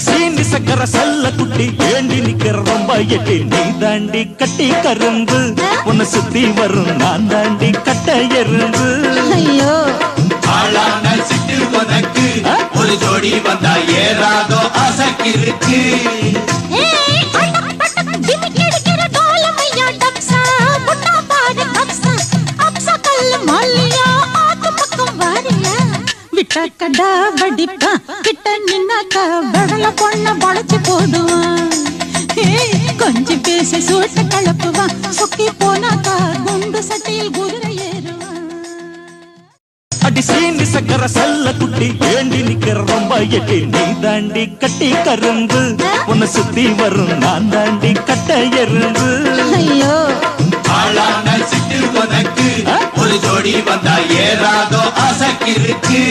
அடி சீனி சக்கர சல்ல குட்டி ஏண்டி நிக்கிற ரொம்ப எட்டி நீ தாண்டி கட்டி கரும்பு உன்னை சுத்தி வரும் நான் தாண்டி கட்ட எறும்பு ஐயோ ஆளான சிட்டில் உனக்கு ஒரு ஜோடி வந்தா ஏறாதோ அசக்கிருக்கு கடா வடிப்பா கிட்ட நின்னாக்கா கடல பொண்ண பழச்சு போடுவான் கொஞ்சம் பேசி சூட்ட கலப்புவான் சொக்கி போனாக்கா குண்டு சட்டையில் குதிரை ஏறுவான் அடி சீனி சக்கர சல்ல குட்டி ஏண்டி நிக்கிற ரொம்ப எட்டி நீ தாண்டி கட்டி கரும்பு உன்னை சுத்தி வரும் நான் தாண்டி கட்ட எறும்பு ஐயோ ஆளான சிட்டில் உனக்கு ஒரு ஜோடி வந்தா ஏறாதோ அசக்கிருக்கு